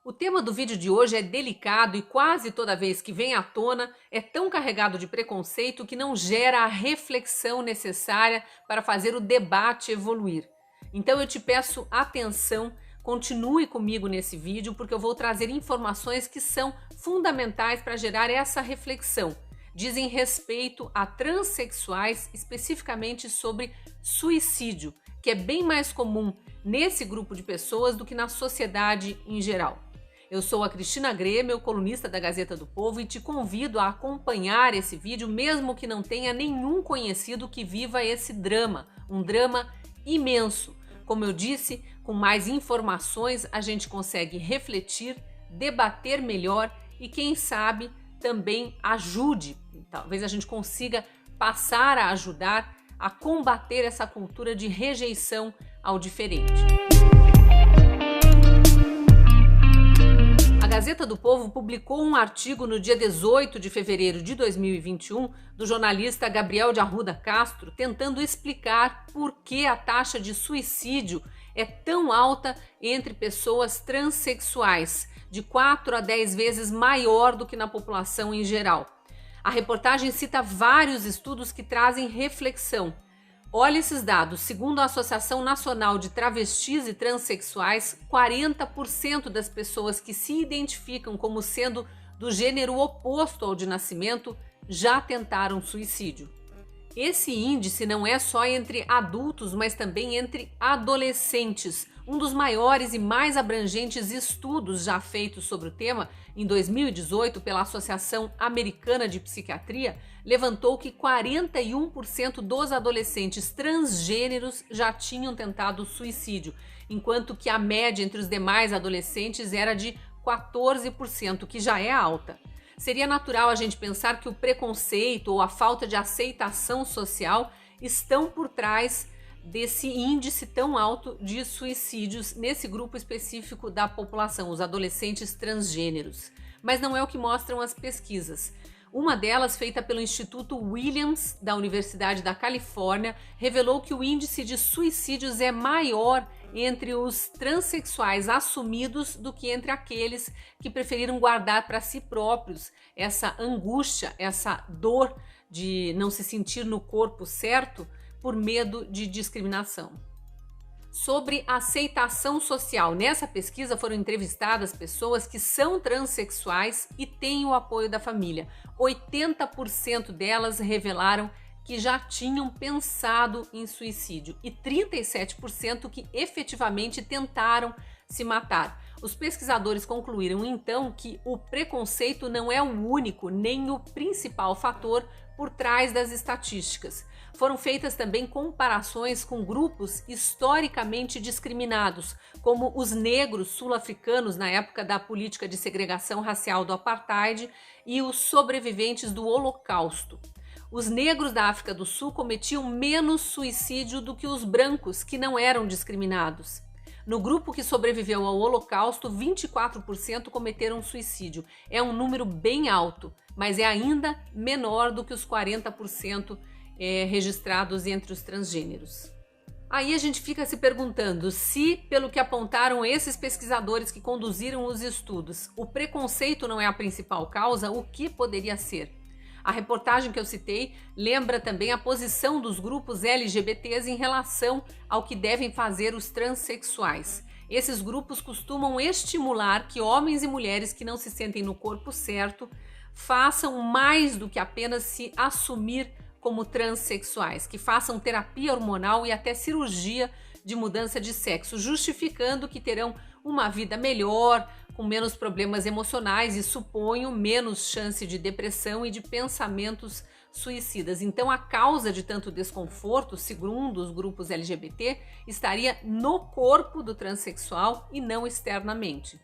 O tema do vídeo de hoje é delicado e quase toda vez que vem à tona é tão carregado de preconceito que não gera a reflexão necessária para fazer o debate evoluir. Então eu te peço atenção, continue comigo nesse vídeo porque eu vou trazer informações que são fundamentais para gerar essa reflexão. Dizem respeito a transexuais, especificamente sobre suicídio, que é bem mais comum nesse grupo de pessoas do que na sociedade em geral. Eu sou a Cristina Grêmio, colunista da Gazeta do Povo, e te convido a acompanhar esse vídeo, mesmo que não tenha nenhum conhecido que viva esse drama, um drama imenso. Como eu disse, com mais informações a gente consegue refletir, debater melhor e quem sabe também ajude. Talvez a gente consiga passar a ajudar a combater essa cultura de rejeição ao diferente. A Gazeta do Povo publicou um artigo no dia 18 de fevereiro de 2021 do jornalista Gabriel de Arruda Castro tentando explicar por que a taxa de suicídio é tão alta entre pessoas transexuais, de 4 a 10 vezes maior do que na população em geral. A reportagem cita vários estudos que trazem reflexão. Olha esses dados. Segundo a Associação Nacional de Travestis e Transsexuais, 40% das pessoas que se identificam como sendo do gênero oposto ao de nascimento já tentaram suicídio. Esse índice não é só entre adultos, mas também entre adolescentes. Um dos maiores e mais abrangentes estudos já feitos sobre o tema, em 2018, pela Associação Americana de Psiquiatria, levantou que 41% dos adolescentes transgêneros já tinham tentado suicídio, enquanto que a média entre os demais adolescentes era de 14%, que já é alta. Seria natural a gente pensar que o preconceito ou a falta de aceitação social estão por trás desse índice tão alto de suicídios nesse grupo específico da população, os adolescentes transgêneros. Mas não é o que mostram as pesquisas. Uma delas, feita pelo Instituto Williams, da Universidade da Califórnia, revelou que o índice de suicídios é maior entre os transexuais assumidos do que entre aqueles que preferiram guardar para si próprios essa angústia, essa dor de não se sentir no corpo certo por medo de discriminação. Sobre aceitação social, nessa pesquisa foram entrevistadas pessoas que são transexuais e têm o apoio da família. 80% delas revelaram que já tinham pensado em suicídio e 37% que efetivamente tentaram se matar. Os pesquisadores concluíram então que o preconceito não é o único nem o principal fator por trás das estatísticas. Foram feitas também comparações com grupos historicamente discriminados, como os negros sul-africanos na época da política de segregação racial do apartheid e os sobreviventes do Holocausto. Os negros da África do Sul cometiam menos suicídio do que os brancos, que não eram discriminados. No grupo que sobreviveu ao Holocausto, 24% cometeram suicídio. É um número bem alto, mas é ainda menor do que os 40% registrados entre os transgêneros. Aí a gente fica se perguntando se, pelo que apontaram esses pesquisadores que conduziram os estudos, o preconceito não é a principal causa, o que poderia ser? A reportagem que eu citei lembra também a posição dos grupos LGBTs em relação ao que devem fazer os transexuais. Esses grupos costumam estimular que homens e mulheres que não se sentem no corpo certo façam mais do que apenas se assumir como transexuais, que façam terapia hormonal e até cirurgia de mudança de sexo, justificando que terão uma vida melhor, com menos problemas emocionais e, suponho, menos chance de depressão e de pensamentos suicidas. Então, a causa de tanto desconforto, segundo os grupos LGBT, estaria no corpo do transexual e não externamente.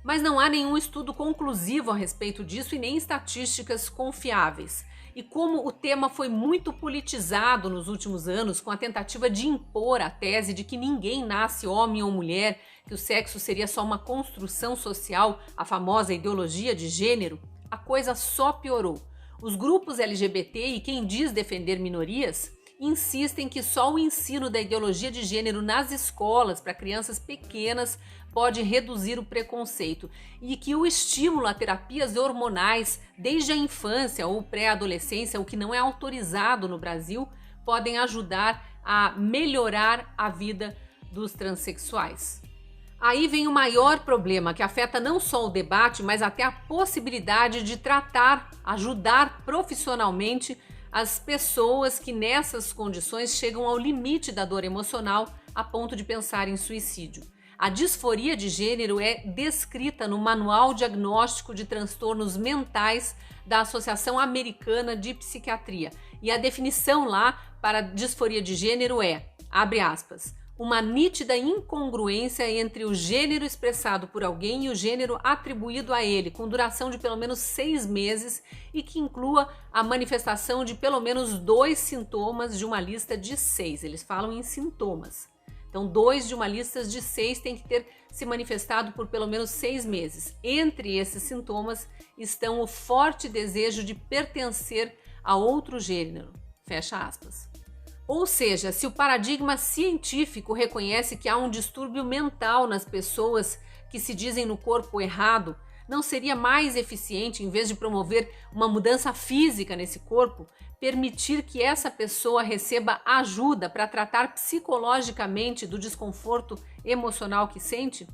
Mas não há nenhum estudo conclusivo a respeito disso e nem estatísticas confiáveis. E como o tema foi muito politizado nos últimos anos, com a tentativa de impor a tese de que ninguém nasce homem ou mulher, que o sexo seria só uma construção social, a famosa ideologia de gênero, a coisa só piorou. Os grupos LGBT e quem diz defender minorias insistem que só o ensino da ideologia de gênero nas escolas para crianças pequenas pode reduzir o preconceito e que o estímulo a terapias hormonais desde a infância ou pré-adolescência, o que não é autorizado no Brasil, podem ajudar a melhorar a vida dos transexuais. Aí vem o maior problema, que afeta não só o debate, mas até a possibilidade de tratar, ajudar profissionalmente as pessoas que nessas condições chegam ao limite da dor emocional a ponto de pensar em suicídio. A disforia de gênero é descrita no Manual Diagnóstico de Transtornos Mentais da Associação Americana de Psiquiatria. E a definição lá para disforia de gênero é, abre aspas, uma nítida incongruência entre o gênero expressado por alguém e o gênero atribuído a ele, com duração de pelo menos 6 meses e que inclua a manifestação de pelo menos 2 sintomas de uma lista de 6. Eles falam em sintomas. Então, 2 de uma lista de 6 tem que ter se manifestado por pelo menos 6 meses. Entre esses sintomas estão o forte desejo de pertencer a outro gênero. Fecha aspas. Ou seja, se o paradigma científico reconhece que há um distúrbio mental nas pessoas que se dizem no corpo errado, não seria mais eficiente, em vez de promover uma mudança física nesse corpo, permitir que essa pessoa receba ajuda para tratar psicologicamente do desconforto emocional que sente?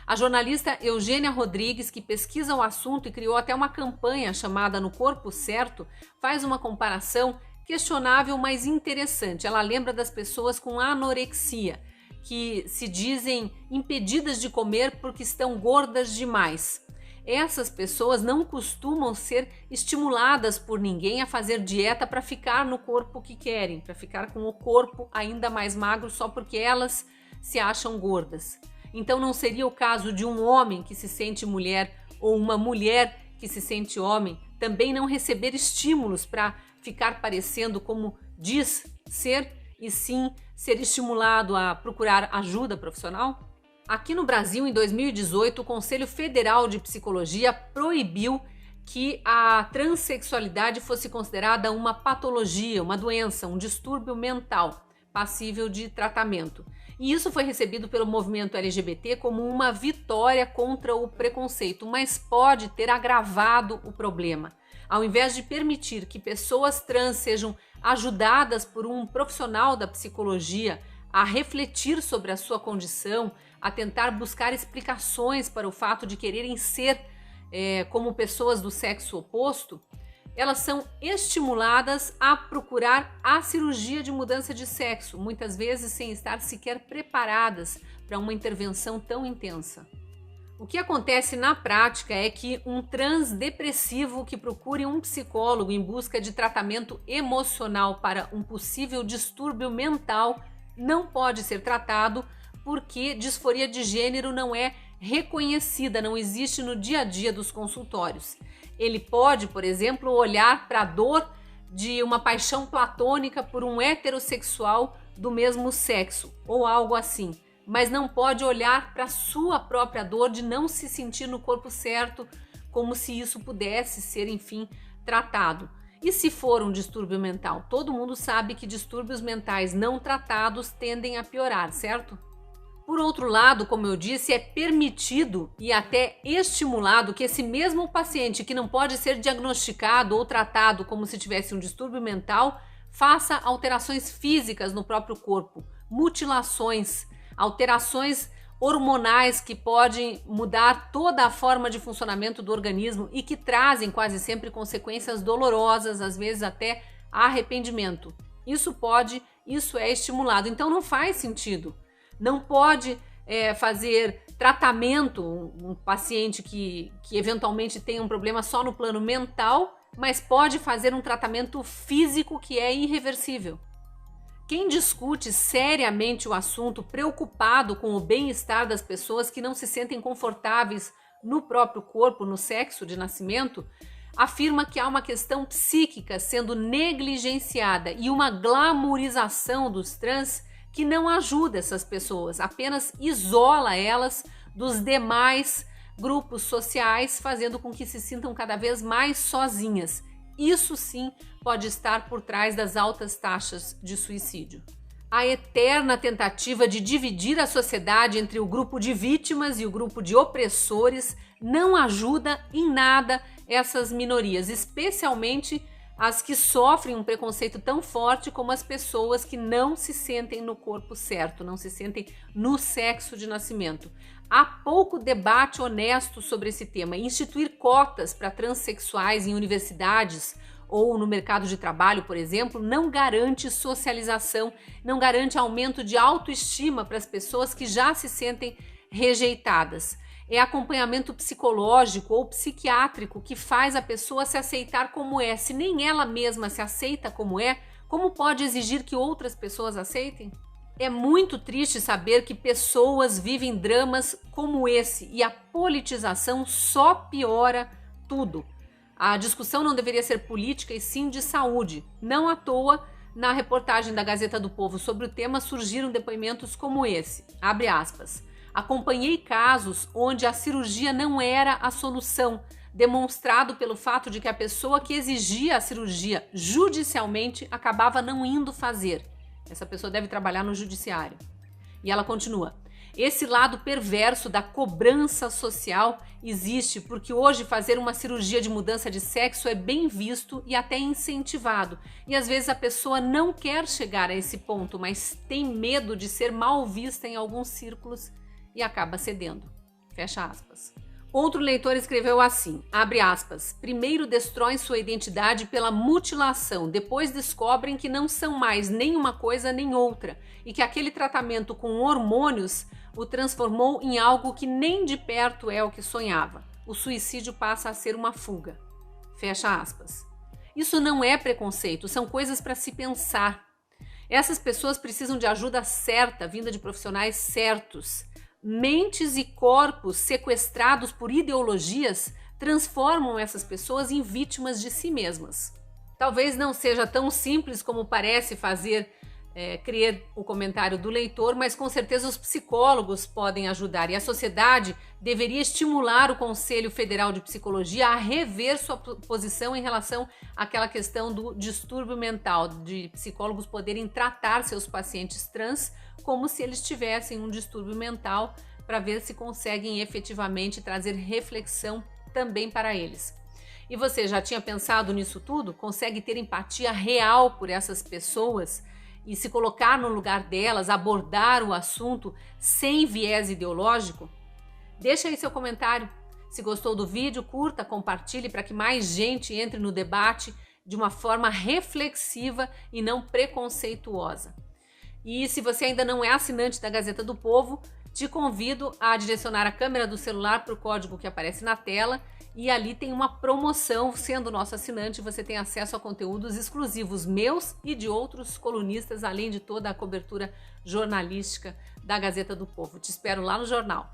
A jornalista Eugênia Rodrigues, que pesquisa o assunto e criou até uma campanha chamada No Corpo Certo, faz uma comparação questionável, mas interessante. Ela lembra das pessoas com anorexia, que se dizem impedidas de comer porque estão gordas demais. Essas pessoas não costumam ser estimuladas por ninguém a fazer dieta para ficar no corpo que querem, para ficar com o corpo ainda mais magro só porque elas se acham gordas. Então não seria o caso de um homem que se sente mulher ou uma mulher que se sente homem também não receber estímulos para ficar parecendo como diz ser e sim ser estimulado a procurar ajuda profissional? Aqui no Brasil, em 2018, o Conselho Federal de Psicologia proibiu que a transexualidade fosse considerada uma patologia, uma doença, um distúrbio mental passível de tratamento. E isso foi recebido pelo movimento LGBT como uma vitória contra o preconceito, mas pode ter agravado o problema. Ao invés de permitir que pessoas trans sejam ajudadas por um profissional da psicologia a refletir sobre a sua condição, a tentar buscar explicações para o fato de quererem ser como pessoas do sexo oposto, elas são estimuladas a procurar a cirurgia de mudança de sexo, muitas vezes sem estar sequer preparadas para uma intervenção tão intensa. O que acontece na prática é que um trans depressivo que procure um psicólogo em busca de tratamento emocional para um possível distúrbio mental não pode ser tratado porque disforia de gênero não é reconhecida, não existe no dia a dia dos consultórios. Ele pode, por exemplo, olhar para a dor de uma paixão platônica por um heterossexual do mesmo sexo ou algo assim, mas não pode olhar para a sua própria dor de não se sentir no corpo certo, como se isso pudesse ser, enfim, tratado. E se for um distúrbio mental? Todo mundo sabe que distúrbios mentais não tratados tendem a piorar, certo? Por outro lado, como eu disse, é permitido e até estimulado que esse mesmo paciente que não pode ser diagnosticado ou tratado como se tivesse um distúrbio mental, faça alterações físicas no próprio corpo, mutilações, alterações hormonais que podem mudar toda a forma de funcionamento do organismo e que trazem quase sempre consequências dolorosas, às vezes até arrependimento. Isso é estimulado, então não faz sentido. Não pode fazer tratamento, um paciente que eventualmente tem um problema só no plano mental, mas pode fazer um tratamento físico que é irreversível. Quem discute seriamente o assunto, preocupado com o bem-estar das pessoas que não se sentem confortáveis no próprio corpo, no sexo de nascimento, afirma que há uma questão psíquica sendo negligenciada e uma glamourização dos trans que não ajuda essas pessoas, apenas isola elas dos demais grupos sociais, fazendo com que se sintam cada vez mais sozinhas. Isso sim pode estar por trás das altas taxas de suicídio. A eterna tentativa de dividir a sociedade entre o grupo de vítimas e o grupo de opressores não ajuda em nada essas minorias, especialmente as que sofrem um preconceito tão forte como as pessoas que não se sentem no corpo certo, não se sentem no sexo de nascimento. Há pouco debate honesto sobre esse tema. Instituir cotas para transexuais em universidades ou no mercado de trabalho, por exemplo, não garante socialização, não garante aumento de autoestima para as pessoas que já se sentem rejeitadas. É acompanhamento psicológico ou psiquiátrico que faz a pessoa se aceitar como é. Se nem ela mesma se aceita como é, como pode exigir que outras pessoas aceitem? É muito triste saber que pessoas vivem dramas como esse e a politização só piora tudo. A discussão não deveria ser política e sim de saúde. Não à toa, na reportagem da Gazeta do Povo sobre o tema surgiram depoimentos como esse, abre aspas. Acompanhei casos onde a cirurgia não era a solução, demonstrado pelo fato de que a pessoa que exigia a cirurgia judicialmente acabava não indo fazer. Essa pessoa deve trabalhar no judiciário. E ela continua. Esse lado perverso da cobrança social existe porque hoje fazer uma cirurgia de mudança de sexo é bem visto e até incentivado. E às vezes a pessoa não quer chegar a esse ponto, mas tem medo de ser mal vista em alguns círculos e acaba cedendo. Fecha aspas. Outro leitor escreveu assim, abre aspas, primeiro destroem sua identidade pela mutilação, depois descobrem que não são mais nem uma coisa nem outra e que aquele tratamento com hormônios o transformou em algo que nem de perto é o que sonhava. O suicídio passa a ser uma fuga. Fecha aspas. Isso não é preconceito, são coisas para se pensar. Essas pessoas precisam de ajuda certa, vinda de profissionais certos. Mentes e corpos sequestrados por ideologias transformam essas pessoas em vítimas de si mesmas. Talvez não seja tão simples como parece crer o comentário do leitor, mas com certeza os psicólogos podem ajudar e a sociedade deveria estimular o Conselho Federal de Psicologia a rever sua posição em relação àquela questão do distúrbio mental, de psicólogos poderem tratar seus pacientes trans como se eles tivessem um distúrbio mental, para ver se conseguem efetivamente trazer reflexão também para eles. E você já tinha pensado nisso tudo? Consegue ter empatia real por essas pessoas e se colocar no lugar delas, abordar o assunto sem viés ideológico? Deixa aí seu comentário. Se gostou do vídeo, curta, compartilhe para que mais gente entre no debate de uma forma reflexiva e não preconceituosa. E se você ainda não é assinante da Gazeta do Povo, te convido a direcionar a câmera do celular para o código que aparece na tela e ali tem uma promoção. Sendo nosso assinante, você tem acesso a conteúdos exclusivos meus e de outros colunistas, além de toda a cobertura jornalística da Gazeta do Povo. Te espero lá no jornal.